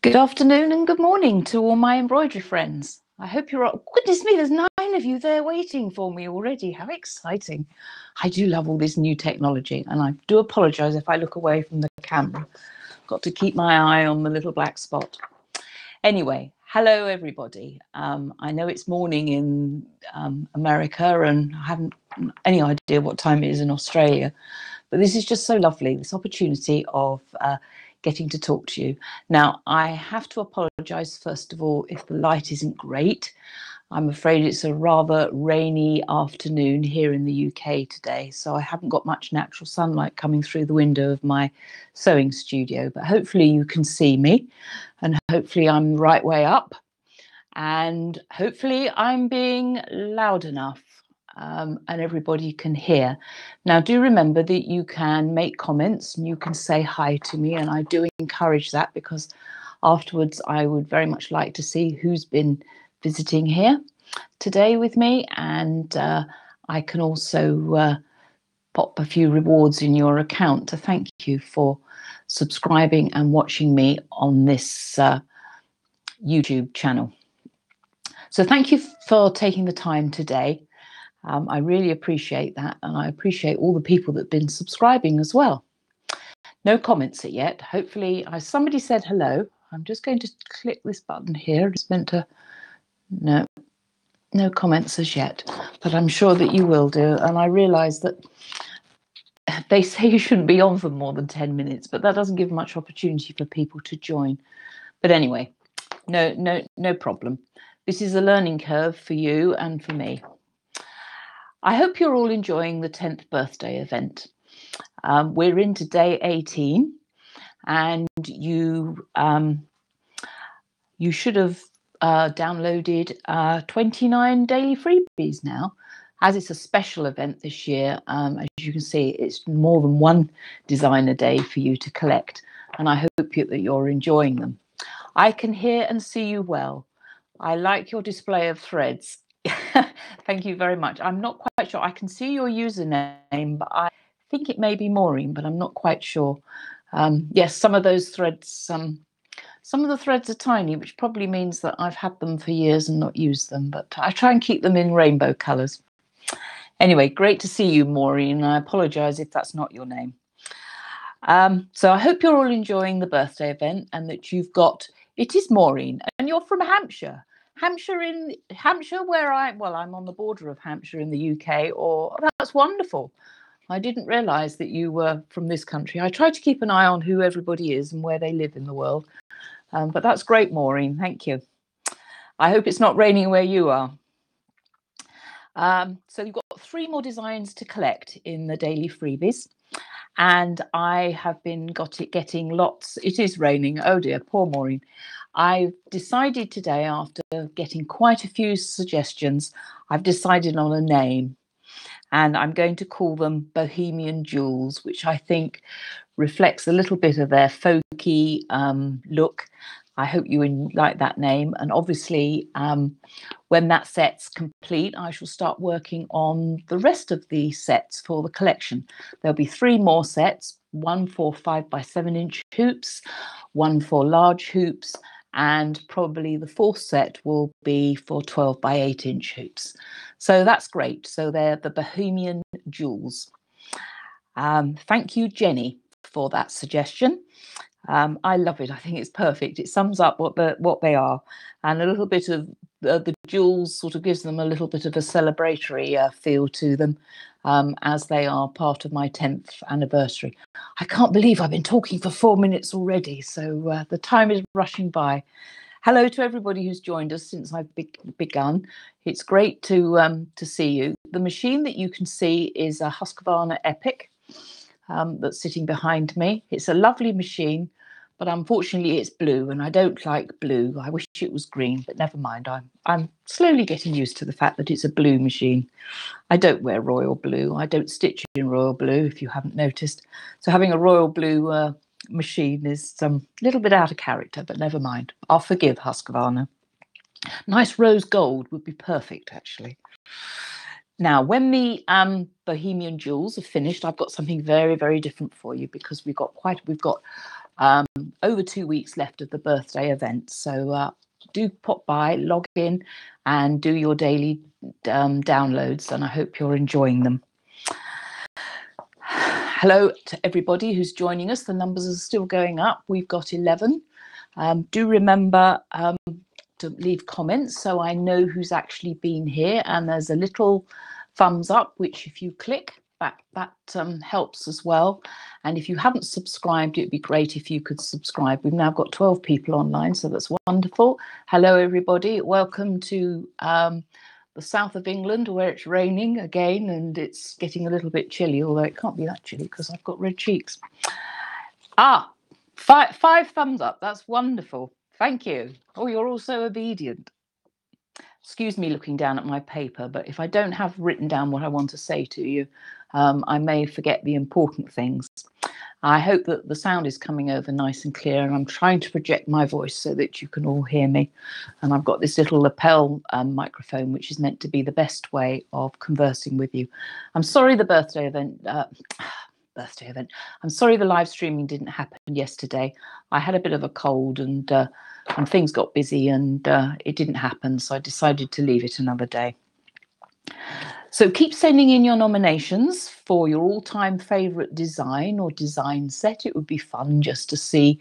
Good afternoon and good morning to all my embroidery friends. I hope you're all... Goodness me, there's 9 of you there waiting for me already. How exciting. I do love all this new technology, and I do apologise if I look away from the camera. Got to keep my eye on the little black spot. Anyway, hello everybody. I know it's morning in America, and I haven't any idea what time it is in Australia, but this is just so lovely, this opportunity of getting to talk to you. Now, I have to apologise first of all if the light isn't great. I'm afraid it's a rather rainy afternoon here in the UK today, so I haven't got much natural sunlight coming through the window of my sewing studio, but hopefully you can see me, and hopefully I'm the right way up, and hopefully I'm being loud enough and everybody can hear. Now, do remember that you can make comments and you can say hi to me, and I do encourage that because afterwards I would very much like to see who's been visiting here today with me, and I can also pop a few rewards in your account to thank you for subscribing and watching me on this YouTube channel. So thank you for taking the time today. I really appreciate that, and I appreciate all the people that have been subscribing as well. No comments yet. Hopefully, somebody said hello. I'm just going to click this button here. It's meant to... No comments as yet, but I'm sure that you will do. And I realise that they say you shouldn't be on for more than 10 minutes, but that doesn't give much opportunity for people to join. But anyway, no problem. This is a learning curve for you and for me. I hope you're all enjoying the 10th birthday event. We're into day 18, and you should have downloaded 29 daily freebies now. As it's a special event this year, as you can see, it's more than one design a day for you to collect, and I hope that you're enjoying them. I can hear and see you well. I like your display of threads. Thank you very much. I'm not quite sure. I can see your username, but I think it may be Maureen, but I'm not quite sure. Yes, some of those threads, some of the threads are tiny, which probably means that I've had them for years and not used them, but I try and keep them in rainbow colours. Anyway, great to see you, Maureen, and I apologise if that's not your name. So I hope you're all enjoying the birthday event, and that you've got... It is Maureen, and you're from Hampshire. Hampshire, where I'm on the border of Hampshire in the UK. Or that's wonderful. I didn't realise that you were from this country. I try to keep an eye on who everybody is and where they live in the world. But that's great, Maureen. Thank you. I hope it's not raining where you are. So you've got 3 more designs to collect in the daily freebies. And I have been getting lots. It is raining. Oh dear, poor Maureen. I've decided today, after getting quite a few suggestions, I've decided on a name, and I'm going to call them Bohemian Jewels, which I think reflects a little bit of their folky look. I hope you like that name. And obviously, when that set's complete, I shall start working on the rest of the sets for the collection. There'll be 3 more sets, 1 for 5 by 7 inch hoops, 1 for large hoops, and probably the 4th set will be for 12 by 8 inch hoops. So that's great. So they're the Bohemian Jewels. Thank you, Jenny, for that suggestion. I love it. I think it's perfect. It sums up what they are, and a little bit of the jewels sort of gives them a little bit of a celebratory feel to them, as they are part of my 10th anniversary. I can't believe I've been talking for 4 minutes already, so the time is rushing by. Hello to everybody who's joined us since I've begun. It's great to see you. The machine that you can see is a Husqvarna Epic. That's sitting behind me. It's a lovely machine, but unfortunately it's blue, and I don't like blue. I wish it was green, but never mind. I'm slowly getting used to the fact that it's a blue machine. I don't wear royal blue. I don't stitch in royal blue, if you haven't noticed. So having a royal blue machine is a little bit out of character, but never mind. I'll forgive Husqvarna. Nice rose gold would be perfect, actually. Now, when the Bohemian Jewels are finished, I've got something very, very different for you, because we've got Over 2 weeks left of the birthday event. So do pop by, log in and do your daily downloads, and I hope you're enjoying them. Hello to everybody who's joining us. The numbers are still going up. We've got 11. Do remember to leave comments so I know who's actually been here, and there's a little thumbs up which if you click that helps as well. And if you haven't subscribed, it'd be great if you could subscribe. We've now got 12 people online, so that's wonderful. Hello everybody, welcome to the south of England, where it's raining again and it's getting a little bit chilly, although it can't be that chilly because I've got red cheeks. Five thumbs up. That's wonderful. Thank you. Oh, you're all so obedient. Excuse me looking down at my paper, but if I don't have written down what I want to say to you, I may forget the important things. I hope that the sound is coming over nice and clear, and I'm trying to project my voice so that you can all hear me. And I've got this little lapel microphone, which is meant to be the best way of conversing with you. I'm sorry the birthday event. I'm sorry the live streaming didn't happen yesterday. I had a bit of a cold and things got busy and it didn't happen. So I decided to leave it another day. So keep sending in your nominations for your all-time favourite design or design set. It would be fun just to see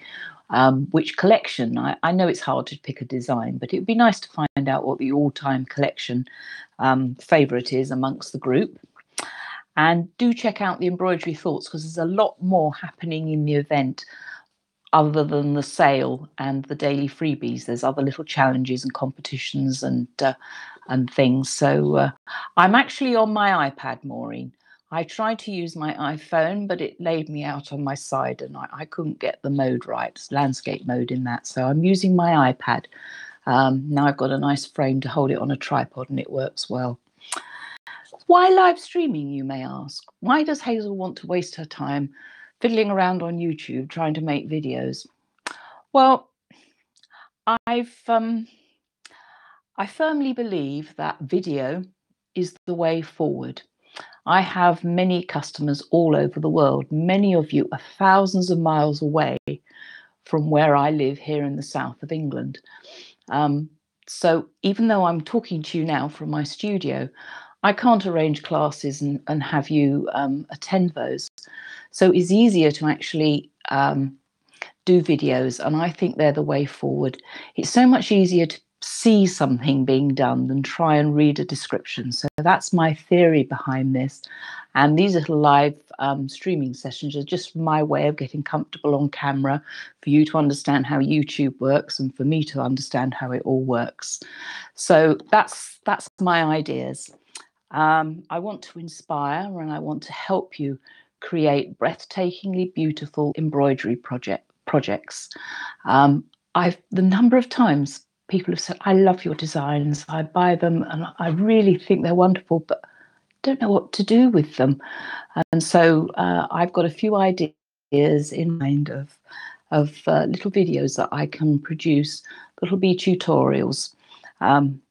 which collection. I know it's hard to pick a design, but it would be nice to find out what the all-time collection favourite is amongst the group. And do check out the Embroidery Thoughts, because there's a lot more happening in the event other than the sale and the daily freebies. There's other little challenges and competitions and things. So I'm actually on my iPad, Maureen. I tried to use my iPhone, but it laid me out on my side and I couldn't get the mode right, landscape mode in that. So I'm using my iPad. Now I've got a nice frame to hold it on a tripod and it works well. Why live streaming, you may ask? Why does Hazel want to waste her time fiddling around on YouTube trying to make videos? Well, I firmly believe that video is the way forward. I have many customers all over the world. Many of you are thousands of miles away from where I live here in the south of England. So even though I'm talking to you now from my studio, I can't arrange classes and have you attend those. So it's easier to actually do videos, and I think they're the way forward. It's so much easier to see something being done than try and read a description. So that's my theory behind this. And these little live streaming sessions are just my way of getting comfortable on camera for you to understand how YouTube works and for me to understand how it all works. So that's my ideas. I want to inspire and I want to help you create breathtakingly beautiful embroidery projects. The number of times people have said, I love your designs, I buy them and I really think they're wonderful, but don't know what to do with them. And so I've got a few ideas in mind of little videos that I can produce that'll be tutorials. And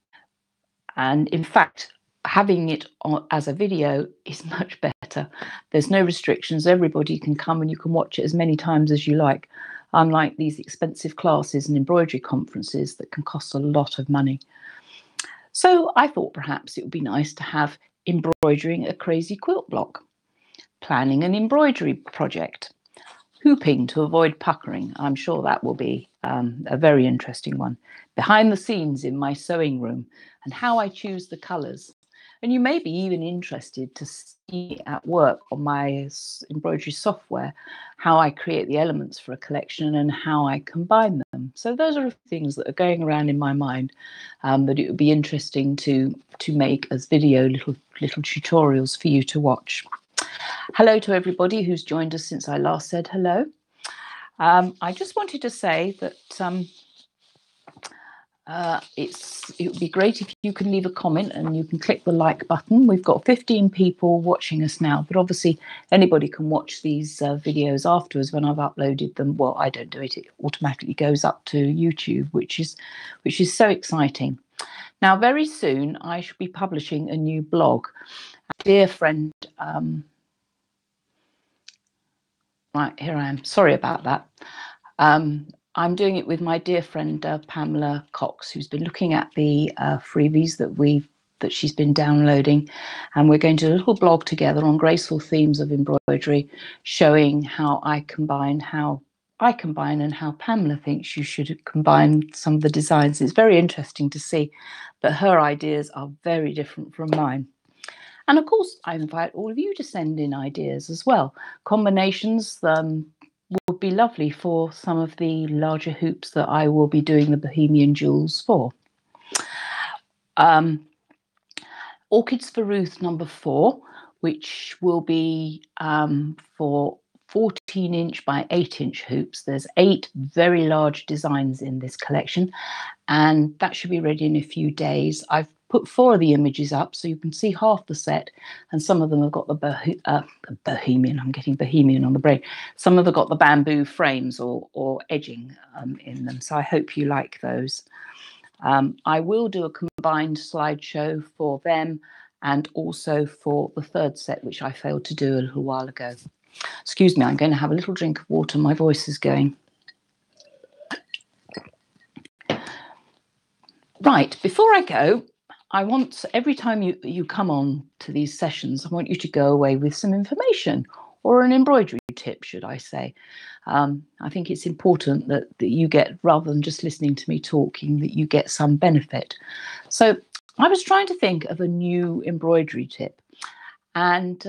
in fact, having it as a video is much better. There's no restrictions. Everybody can come and you can watch it as many times as you like, unlike these expensive classes and embroidery conferences that can cost a lot of money. So I thought perhaps it would be nice to have embroidering a crazy quilt block, planning an embroidery project, hooping to avoid puckering. I'm sure that will be a very interesting one. Behind the scenes in my sewing room and how I choose the colours. And you may be even interested to see at work on my embroidery software how I create the elements for a collection and how I combine them. So those are things that are going around in my mind that it would be interesting to make as video little tutorials for you to watch. Hello to everybody who's joined us since I last said hello. I just wanted to say that it would be great if you can leave a comment and you can click the like button. We've got 15 people watching us now, but obviously anybody can watch these videos afterwards when I've uploaded them. Well, I don't do it. It automatically goes up to YouTube, which is so exciting. Now, very soon I should be publishing a new blog. A dear friend, right, here I am. Sorry about that. I'm doing it with my dear friend Pamela Cox, who's been looking at the freebies that she's been downloading, and we're going to do a little blog together on graceful themes of embroidery, showing how I combine and how Pamela thinks you should combine some of the designs. It's very interesting to see that her ideas are very different from mine. And of course, I invite all of you to send in ideas as well. Combinations would be lovely for some of the larger hoops that I will be doing the Bohemian jewels for. Orchids for Ruth number 4, which will be for 14-inch by 8-inch hoops. There's 8 very large designs in this collection, and that should be ready in a few days. I've put 4 of the images up so you can see half the set, and some of them have got the Bohemian. I'm getting Bohemian on the brain. Some of them got the bamboo frames or edging in them, so I hope you like those. I will do a combined slideshow for them and also for the 3rd set, which I failed to do a little while ago. Excuse me, I'm going to have a little drink of water. My voice is going. Right, before I go, I want, every time you come on to these sessions, I want you to go away with some information, or an embroidery tip, should I say. I think it's important that you get, rather than just listening to me talking, that you get some benefit. So I was trying to think of a new embroidery tip, and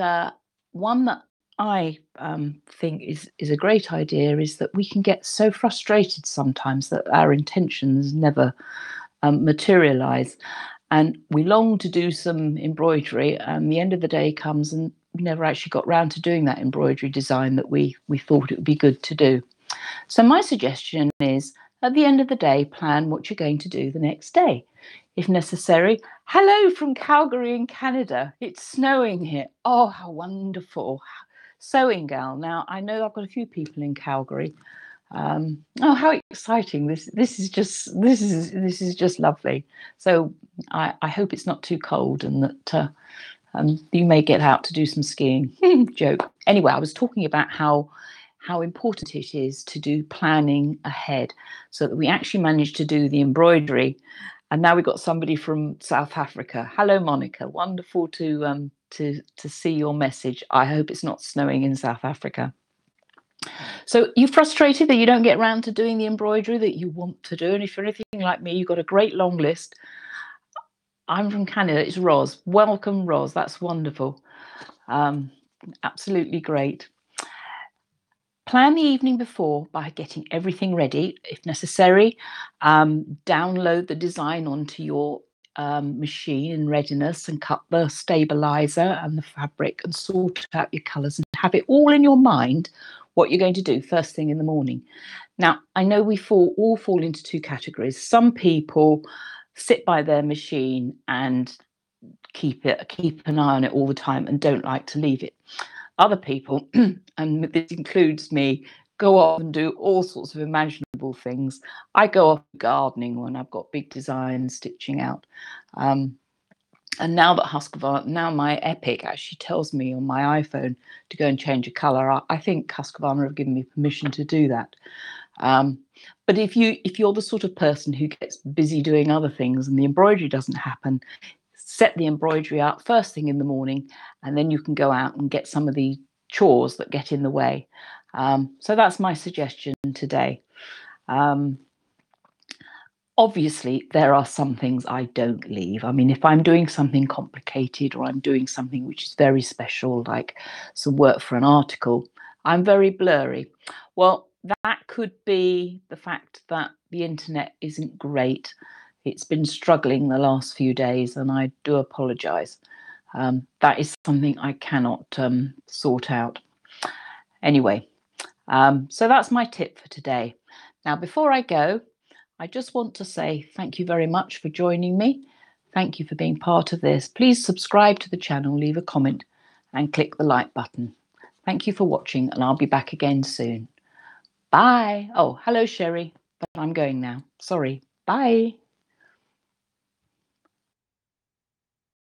one that I think is a great idea is that we can get so frustrated sometimes that our intentions never materialize, and we long to do some embroidery, and the end of the day comes and we never actually got round to doing that embroidery design that we thought it would be good to do. So my suggestion is, at the end of the day, plan what you're going to do the next day. If necessary, hello from Calgary in Canada. It's snowing here. Oh, how wonderful. Sewing gal. Now, I know I've got a few people in Calgary. Oh, how exciting. This is just lovely. So I hope it's not too cold, and that you may get out to do some skiing. Joke. Anyway, I was talking about how important it is to do planning ahead so that we actually manage to do the embroidery. And now we've got somebody from South Africa. Hello, Monica. Wonderful to see your message. I hope it's not snowing in South Africa. So you're frustrated that you don't get around to doing the embroidery that you want to do. And if you're anything like me, you've got a great long list. I'm from Canada. It's Roz. Welcome, Roz. That's wonderful. Absolutely great. Plan the evening before by getting everything ready. If necessary, download the design onto your machine in readiness and cut the stabilizer and the fabric and sort out your colors and have it all in your mind what you're going to do first thing in the morning. Now, I know we all fall into 2 categories. Some people sit by their machine and keep an eye on it all the time and don't like to leave it. Other people, and this includes me, go off and do all sorts of imaginable things. I go off gardening when I've got big designs stitching out. And now that Husqvarna, now my Epic actually tells me on my iPhone to go and change a colour, I think Husqvarna have given me permission to do that. But if you're the sort of person who gets busy doing other things and the embroidery doesn't happen, set the embroidery up first thing in the morning, and then you can go out and get some of the chores that get in the way. So that's my suggestion today. Obviously, there are some things I don't leave. I mean, if I'm doing something complicated or I'm doing something which is very special, like some work for an article, I'm very blurry. Well, that could be the fact that the internet isn't great. It's been struggling the last few days, and I do apologise. That is something I cannot sort out. Anyway, so that's my tip for today. Now, before I go, I just want to say thank you very much for joining me. Thank you for being part of this. Please subscribe to the channel, leave a comment, and click the like button. Thank you for watching, and I'll be back again soon. Bye. Oh, hello, Sherry, but I'm going now. Sorry. Bye.